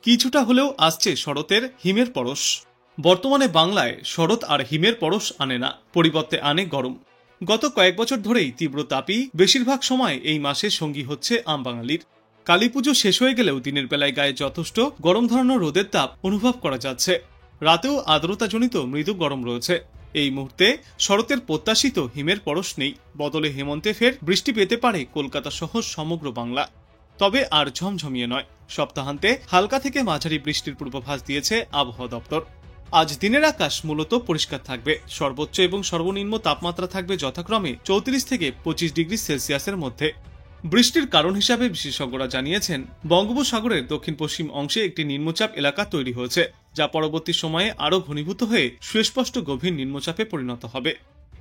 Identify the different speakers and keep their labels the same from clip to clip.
Speaker 1: কিছুটা হলেও আসছে শরতের হিমের পরশ। বর্তমানে বাংলায় শরৎ আর হিমের পরশ আনে না, পরিবর্তে আনে গরম। গত কয়েক বছর ধরেই তীব্র তাপই বেশিরভাগ সময় এই মাসে সঙ্গী হচ্ছে আমবাঙালির। কালীপুজো শেষ হয়ে গেলেও দিনের বেলায় গায়ে যথেষ্ট গরম ধরানোর রোদের তাপ অনুভব করা যাচ্ছে। রাতেও আর্দ্রতাজনিত মৃদু গরম রয়েছে। এই মুহূর্তে শরতের প্রত্যাশিত হিমের পরশ নেই, বদলে হেমন্তে ফের বৃষ্টি পেতে পারে কলকাতা সহ সমগ্র বাংলা। তবে আর ঝমঝমিয়ে নয়, সপ্তাহান্তে হালকা থেকে মাঝারি বৃষ্টির পূর্বাভাস দিয়েছে আবহাওয়া দপ্তর। আজ দিনের আকাশ মূলত পরিষ্কার থাকবে। সর্বোচ্চ এবং সর্বনিম্ন তাপমাত্রা থাকবে যথাক্রমে 34 থেকে 25 ডিগ্রি সেলসিয়াসের মধ্যে। বৃষ্টির কারণ হিসাবে বিশেষজ্ঞরা জানিয়েছেন, বঙ্গোপসাগরের দক্ষিণ পশ্চিম অংশে একটি নিম্নচাপ এলাকা তৈরি হয়েছে, যা পরবর্তী সময়ে আরও ঘনীভূত হয়ে সুস্পষ্ট গভীর নিম্নচাপে পরিণত হবে।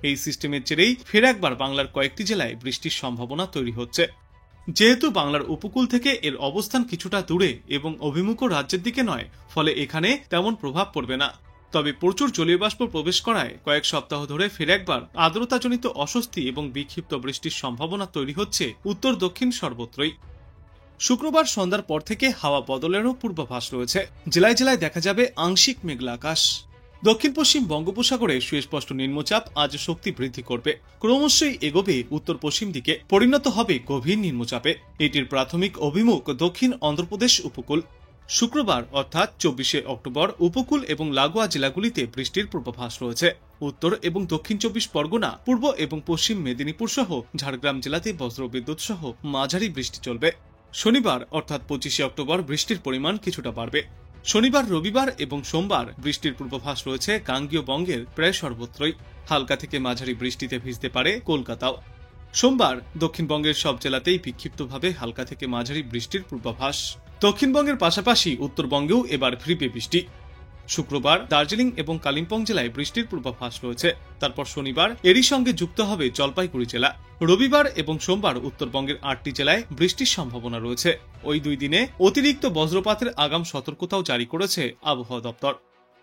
Speaker 1: এই সিস্টেমের জেরেই ফের একবার বাংলার কয়েকটি জেলায় বৃষ্টির সম্ভাবনা তৈরি হচ্ছে। যেহেতু বাংলার উপকূল থেকে এর অবস্থান কিছুটা দূরে এবং অভিমুখ রাজ্যের দিকে নয়, ফলে এখানে তেমন প্রভাব পড়বে না। তবে প্রচুর জলীয় বাষ্প প্রবেশ করায় কয়েক সপ্তাহ ধরে ফের একবার আর্দ্রতাজনিত অস্বস্তি এবং বিক্ষিপ্ত বৃষ্টির সম্ভাবনা তৈরি হচ্ছে উত্তর দক্ষিণ সর্বত্রই। শুক্রবার সন্ধ্যার পর থেকে হাওয়া বদলেরও পূর্বাভাস রয়েছে। জেলায় জেলায় দেখা যাবে আংশিক মেঘলা আকাশ। দক্ষিণ পশ্চিম বঙ্গোপসাগরে সুস্পষ্ট নিম্নচাপ আজ শক্তি বৃদ্ধি করবে, ক্রমশই এগোবে উত্তর পশ্চিম দিকে, পরিণত হবে গভীর নিম্নচাপে। এটির প্রাথমিক অভিমুখ দক্ষিণ অন্ধ্রপ্রদেশ উপকূল। শুক্রবার অর্থাৎ 24শে অক্টোবর উপকূল এবং লাগোয়া জেলাগুলিতে বৃষ্টির পূর্বাভাস রয়েছে। উত্তর এবং দক্ষিণ 24 পরগনা, পূর্ব এবং পশ্চিম মেদিনীপুর সহ ঝাড়গ্রাম জেলাতে বজ্রবিদ্যুৎ সহ মাঝারি বৃষ্টি চলবে। শনিবার অর্থাৎ 25শে অক্টোবর বৃষ্টির পরিমাণ কিছুটা বাড়বে। শনিবার, রবিবার এবং সোমবার বৃষ্টির পূর্বাভাস রয়েছে গাঙ্গীয় বঙ্গের প্রায় সর্বত্রই। হালকা থেকে মাঝারি বৃষ্টিতে ভিজতে পারে কলকাতাও। সোমবার দক্ষিণবঙ্গের সব জেলাতেই বিক্ষিপ্তভাবে হালকা থেকে মাঝারি বৃষ্টির পূর্বাভাস। দক্ষিণবঙ্গের পাশাপাশি উত্তরবঙ্গেও এবার ফিরবে বৃষ্টি। শুক্রবার দার্জিলিং এবং কালিম্পং জেলায় বৃষ্টির পূর্বাভাস রয়েছে। তারপর শনিবার এরই সঙ্গে যুক্ত হবে জলপাইগুড়ি জেলা। রবিবার এবং সোমবার উত্তরবঙ্গের 8টি জেলায় বৃষ্টির সম্ভাবনা রয়েছে। ওই 2 দিনে অতিরিক্ত বজ্রপাতের আগাম সতর্কতাও জারি করেছে আবহাওয়া দপ্তর।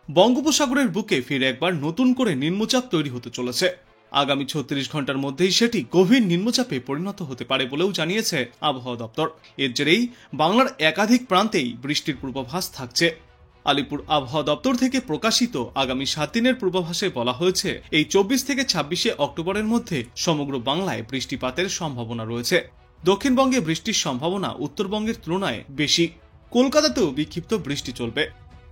Speaker 1: বঙ্গোপসাগরের বুকে ফির একবার নতুন করে নিম্নচাপ তৈরি হতে চলেছে। আগামী 36 ঘন্টার মধ্যেই সেটি গভীর নিম্নচাপে পরিণত হতে পারে বলেও জানিয়েছে আবহাওয়া দপ্তর। এর জেরেই বাংলার একাধিক প্রান্তেই বৃষ্টির পূর্বাভাস থাকছে। আলিপুর আবহাওয়া দপ্তর থেকে প্রকাশিত আগামী 7 দিনের পূর্বাভাসে বলা হয়েছে, এই 24 থেকে 26শে অক্টোবরের মধ্যে সমগ্র বাংলায় বৃষ্টিপাতের সম্ভাবনা রয়েছে। দক্ষিণবঙ্গে বৃষ্টির সম্ভাবনা উত্তরবঙ্গের তুলনায় বেশি। কলকাতাতেও বিক্ষিপ্ত বৃষ্টি চলবে।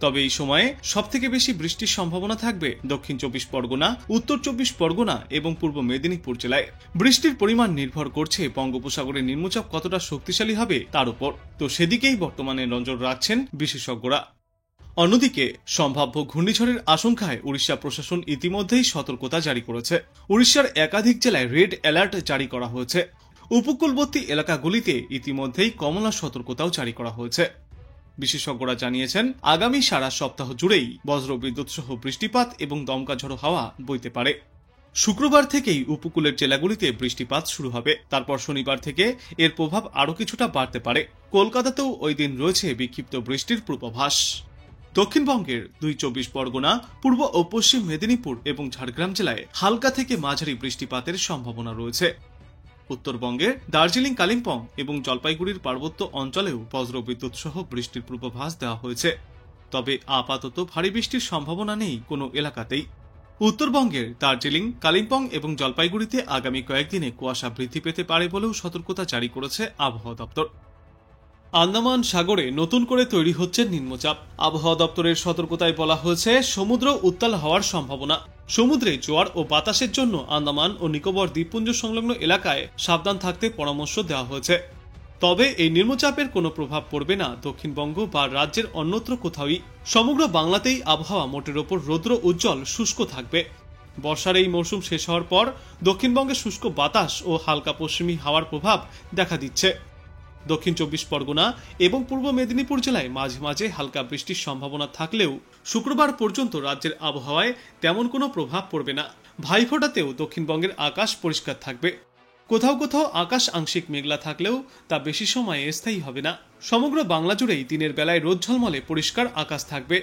Speaker 1: তবে এই সময়ে সবথেকে বেশি বৃষ্টির সম্ভাবনা থাকবে দক্ষিণ 24 পরগনা, উত্তর 24 পরগনা এবং পূর্ব মেদিনীপুর জেলায়। বৃষ্টির পরিমাণ নির্ভর করছে বঙ্গোপসাগরের নিম্নচাপ কতটা শক্তিশালী হবে তার উপর। তো সেদিকেই বর্তমানে নজর রাখছেন বিশেষজ্ঞরা। অন্যদিকে সম্ভাব্য ঘূর্ণিঝড়ের আশঙ্কায় উড়িষ্যা প্রশাসন ইতিমধ্যেই সতর্কতা জারি করেছে। উড়িষ্যার একাধিক জেলায় রেড অ্যালার্ট জারি করা হয়েছে। উপকূলবর্তী এলাকাগুলিতে ইতিমধ্যেই কমলা সতর্কতাও জারি করা হয়েছে। বিশেষজ্ঞরা জানিয়েছেন, আগামী সারা সপ্তাহ জুড়েই বজ্রবিদ্যুৎ সহ বৃষ্টিপাত এবং দমকা ঝড়ো হাওয়া বইতে পারে। শুক্রবার থেকেই উপকূলের জেলাগুলিতে বৃষ্টিপাত শুরু হবে। তারপর শনিবার থেকে এর প্রভাব আরও কিছুটা বাড়তে পারে। কলকাতাতেও ওই দিন রয়েছে বিক্ষিপ্ত বৃষ্টির পূর্বাভাস। দক্ষিণবঙ্গের 24 পরগনা, পূর্ব ও পশ্চিম মেদিনীপুর এবং ঝাড়গ্রাম জেলায় হালকা থেকে মাঝারি বৃষ্টিপাতের সম্ভাবনা রয়েছে। উত্তরবঙ্গের দার্জিলিং, কালিম্পং এবং জলপাইগুড়ির পার্বত্য অঞ্চলেও বজ্রবিদ্যুৎ সহ বৃষ্টির পূর্বাভাস দেওয়া হয়েছে। তবে আপাতত ভারী বৃষ্টির সম্ভাবনা নেই কোনো এলাকাতেই। উত্তরবঙ্গের দার্জিলিং, কালিম্পং এবং জলপাইগুড়িতে আগামী কয়েকদিনে কুয়াশা বৃদ্ধি পেতে পারে বলেও সতর্কতা জারি করেছে আবহাওয়া দপ্তর। আন্দামান সাগরে নতুন করে তৈরি হচ্ছে নিম্নচাপ। আবহাওয়া দপ্তরের সতর্কতায় বলা হয়েছে, সমুদ্র উত্তাল হওয়ার সম্ভাবনা। সমুদ্রে জোয়ার ও বাতাসের জন্য আন্দামান ও নিকোবর দ্বীপপুঞ্জ সংলগ্ন এলাকায় সাবধান থাকতে পরামর্শ দেওয়া হয়েছে। তবে এই নিম্নচাপের কোনো প্রভাব পড়বে না দক্ষিণবঙ্গ বা রাজ্যের অন্যত্র কোথাওই। সমগ্র বাংলাতেই আবহাওয়া মোটের ওপর রৌদ্র উজ্জ্বল শুষ্ক থাকবে। বর্ষার এই মৌসুম শেষ হওয়ার পর দক্ষিণবঙ্গে শুষ্ক বাতাস ও হালকা পশ্চিমী হাওয়ার প্রভাব দেখা দিচ্ছে। দক্ষিণ 24 পরগনা এবং পূর্ব মেদিনীপুর জেলায় মাঝে মাঝে হালকা বৃষ্টির সম্ভাবনা থাকলেও শুক্রবার পর্যন্ত রাজ্যের আবহাওয়ায় তেমন কোনো প্রভাব পড়বে না। ভাইফোঁটাতেও দক্ষিণবঙ্গের আকাশ পরিষ্কার থাকবে। কোথাও কোথাও আকাশ আংশিক মেঘলা থাকলেও তা বেশি সময়ে স্থায়ী হবে না। সমগ্র বাংলা জুড়েই দিনের বেলায় রোদ ঝলমলে পরিষ্কার আকাশ থাকবে।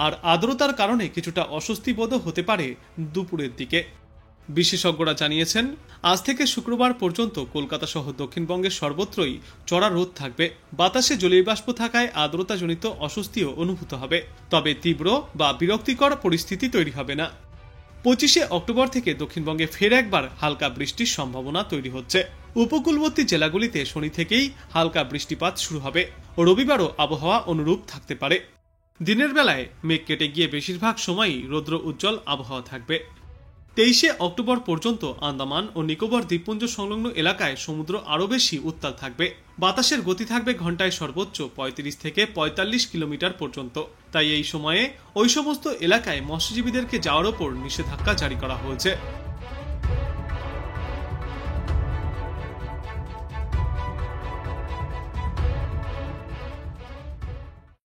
Speaker 1: আর আর্দ্রতার কারণে কিছুটা অস্বস্তি বোধ হতে পারে দুপুরের দিকে। বিশেষজ্ঞরা জানিয়েছেন, আজ থেকে শুক্রবার পর্যন্ত কলকাতা সহ দক্ষিণবঙ্গের সর্বত্রই চড়া রোদ থাকবে। বাতাসে জলীয় বাষ্প থাকায় আর্দ্রতাজনিত অস্বস্তিও অনুভূত হবে, তবে তীব্র বা বিরক্তিকর পরিস্থিতি তৈরি হবে না। 25শে অক্টোবর থেকে দক্ষিণবঙ্গে ফের একবার হালকা বৃষ্টির সম্ভাবনা তৈরি হচ্ছে। উপকূলবর্তী জেলাগুলিতে শনি থেকেই হালকা বৃষ্টিপাত শুরু হবে। রবিবারও আবহাওয়া অনুরূপ থাকতে পারে। দিনের বেলায় মেঘ কেটে গিয়ে বেশিরভাগ সময়ই রৌদ্র উজ্জ্বল আবহাওয়া থাকবে। 23শে অক্টোবর পর্যন্ত আন্দামান ও নিকোবর দ্বীপপুঞ্জ সংলগ্ন এলাকায় সমুদ্র আরও বেশি উত্তাল থাকবে। বাতাসের গতি থাকবে ঘন্টায় সর্বোচ্চ 35 থেকে 45 কিলোমিটার পর্যন্ত। তাই এই সময়ে ওই সমস্ত এলাকায় মৎস্যজীবীদেরকে যাওয়ার ওপর নিষেধাজ্ঞা জারি করা হয়েছে।